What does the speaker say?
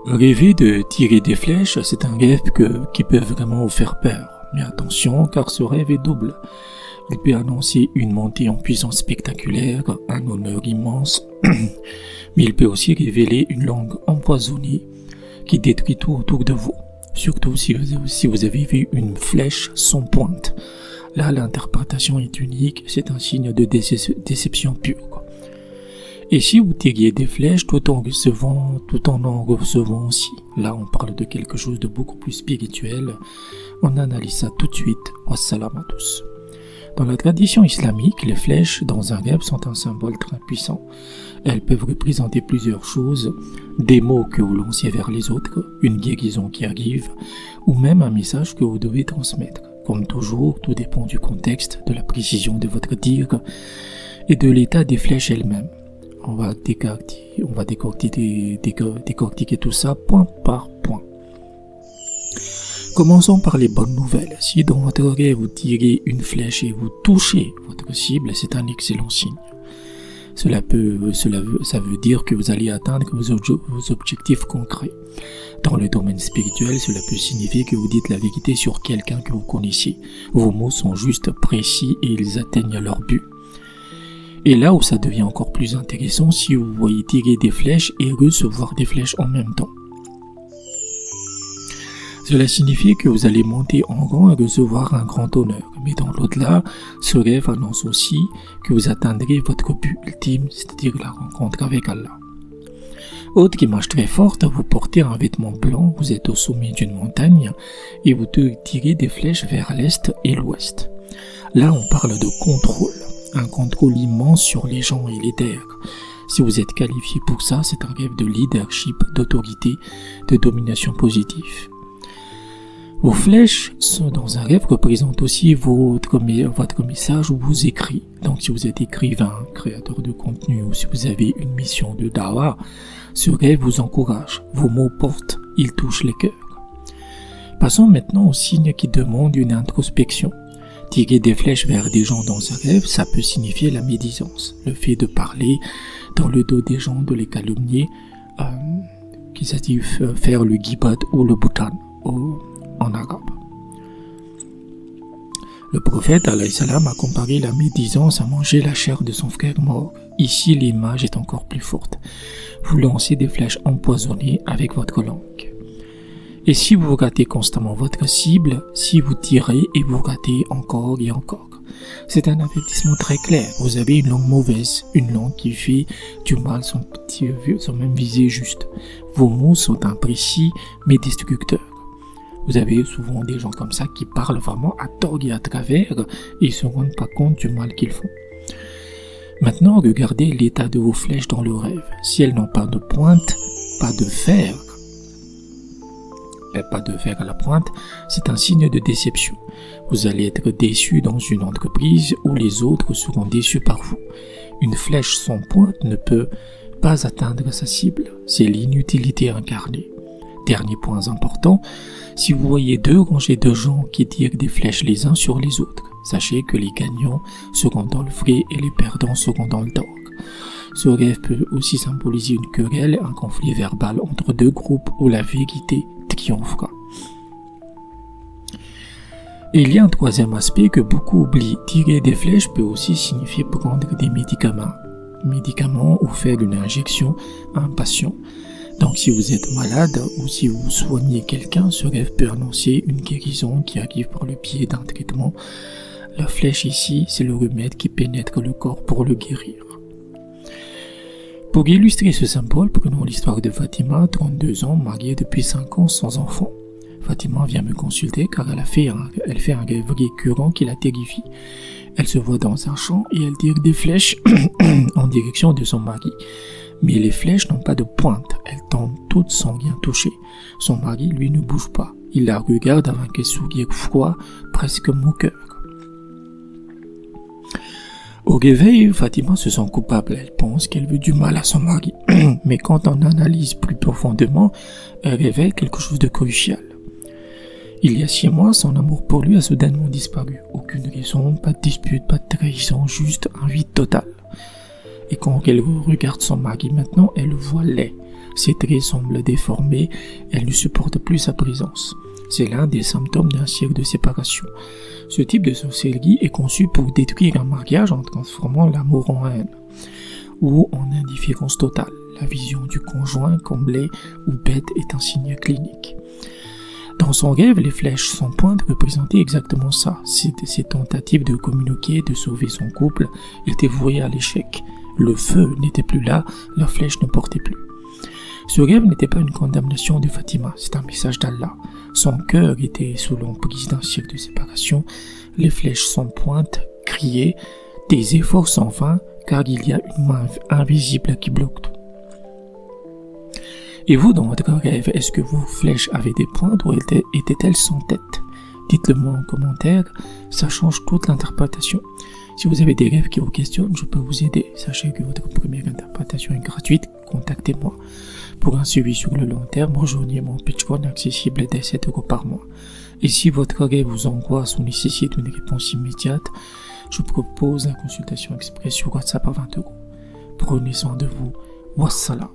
Rêver de tirer des flèches, c'est un rêve qui peut vraiment vous faire peur. Mais attention, car ce rêve est double. Il peut annoncer une montée en puissance spectaculaire, un honneur immense, mais il peut aussi révéler une langue empoisonnée qui détruit tout autour de vous. Surtout si vous avez vu une flèche sans pointe. Là, l'interprétation est unique, c'est un signe de déception pure. Et si vous tiriez des flèches tout en en recevant aussi, là on parle de quelque chose de beaucoup plus spirituel, on analyse ça tout de suite. Wassalam à tous. Dans la tradition islamique, les flèches dans un rêve sont un symbole très puissant. Elles peuvent représenter plusieurs choses, des mots que vous lancez vers les autres, une guérison qui arrive, ou même un message que vous devez transmettre. Comme toujours, tout dépend du contexte, de la précision de votre tir et de l'état des flèches elles-mêmes. On va décortiquer tout ça point par point. Commençons par les bonnes nouvelles. Si dans votre rêve vous tirez une flèche et vous touchez votre cible, c'est un excellent signe. Ça veut dire que vous allez atteindre vos objectifs concrets. Dans le domaine spirituel, cela peut signifier que vous dites la vérité sur quelqu'un que vous connaissez. Vos mots sont juste précis et ils atteignent leur but. Et là où ça devient encore plus intéressant, si vous voyez tirer des flèches et recevoir des flèches en même temps. Cela signifie que vous allez monter en rang et recevoir un grand honneur. Mais dans l'au-delà, ce rêve annonce aussi que vous atteindrez votre but ultime, c'est-à-dire la rencontre avec Allah. Autre image très forte, vous portez un vêtement blanc, vous êtes au sommet d'une montagne et vous tirez des flèches vers l'est et l'ouest. Là, on parle de contrôle. Un contrôle immense sur les gens et les terres. Si vous êtes qualifié pour ça, c'est un rêve de leadership, d'autorité, de domination positive. Vos flèches dans un rêve représentent aussi votre message ou vos écrits. Donc si vous êtes écrivain, créateur de contenu ou si vous avez une mission de dawa, ce rêve vous encourage. Vos mots portent, ils touchent les cœurs. Passons maintenant aux signes qui demandent une introspection. Tirer des flèches vers des gens dans un rêve, ça peut signifier la médisance, le fait de parler dans le dos des gens, de les calomnier, qui s'agit faire le ghibat ou le boutan en arabe. Le prophète alayhi salam a comparé la médisance à manger la chair de son frère mort. Ici, l'image est encore plus forte. Vous lancez des flèches empoisonnées avec votre langue. Et si vous ratez constamment votre cible, si vous tirez et vous ratez encore et encore, c'est un avertissement très clair. Vous avez une langue mauvaise, une langue qui fait du mal sans même viser juste. Vos mots sont imprécis mais destructeurs. Vous avez souvent des gens comme ça qui parlent vraiment à tort et à travers et ils se rendent pas compte du mal qu'ils font. Maintenant, regardez l'état de vos flèches dans le rêve. Si elles n'ont pas de pointe, pas de fer à la pointe, c'est un signe de déception. Vous allez être déçu dans une entreprise où les autres seront déçus par vous. Une flèche sans pointe ne peut pas atteindre sa cible. C'est l'inutilité incarnée. Dernier point important, si vous voyez deux rangées de gens qui tirent des flèches les uns sur les autres, sachez que les gagnants seront dans le vrai et les perdants seront dans le tort. Ce rêve peut aussi symboliser une querelle, un conflit verbal entre deux groupes où la vérité triomphera. Et il y a un troisième aspect que beaucoup oublient. Tirer des flèches peut aussi signifier prendre des médicaments ou faire une injection à un patient. Donc si vous êtes malade ou si vous soignez quelqu'un, ce rêve peut annoncer une guérison qui arrive par le biais d'un traitement. La flèche ici, c'est le remède qui pénètre le corps pour le guérir. Pour illustrer ce symbole, prenons l'histoire de Fatima, 32 ans, mariée depuis 5 ans sans enfant. Fatima vient me consulter car elle fait un rêve récurrent qui la terrifie. Elle se voit dans un champ et elle tire des flèches en direction de son mari. Mais les flèches n'ont pas de pointe, elles tombent toutes sans rien toucher. Son mari, lui, ne bouge pas. Il la regarde avec un sourire froid, presque moqueur. Au réveil, Fatima se sent coupable. Elle pense qu'elle veut du mal à son mari. Mais quand on analyse plus profondément, elle révèle quelque chose de crucial. Il y a 6 mois, son amour pour lui a soudainement disparu. Aucune raison, pas de dispute, pas de trahison, juste un vide total. Et quand elle regarde son mari maintenant, elle le voit laid, Ses traits semblent déformés, elle ne supporte plus sa présence. C'est l'un des symptômes d'un siècle de séparation. Ce type de sorcellerie est conçu pour détruire un mariage en transformant l'amour en haine ou en indifférence totale. La vision du conjoint comblé ou bête est un signe clinique. Dans son rêve, les flèches sans pointe représentaient exactement ça. Ses tentatives de communiquer, de sauver son couple, étaient vouées à l'échec. Le feu n'était plus là, la flèche ne portait plus. Ce rêve n'était pas une condamnation de Fatima, c'est un message d'Allah. Son cœur était sous l'emprise d'un siècle de séparation. Les flèches sans pointe criaient « Tes efforts sans fin, car il y a une main invisible qui bloque tout. » Et vous, dans votre rêve, est-ce que vos flèches avaient des pointes ou étaient-elles sans tête? Dites-le moi en commentaire, ça change toute l'interprétation. Si vous avez des rêves qui vous questionnent, je peux vous aider. Sachez que votre première interprétation est gratuite, contactez-moi. Pour un suivi sur le long terme, rejoignez mon Patreon accessible dès 7 € par mois. Et si votre rêve vous angoisse ou nécessite une réponse immédiate, je propose la consultation express sur WhatsApp à 20 €. Prenez soin de vous. Wassalam.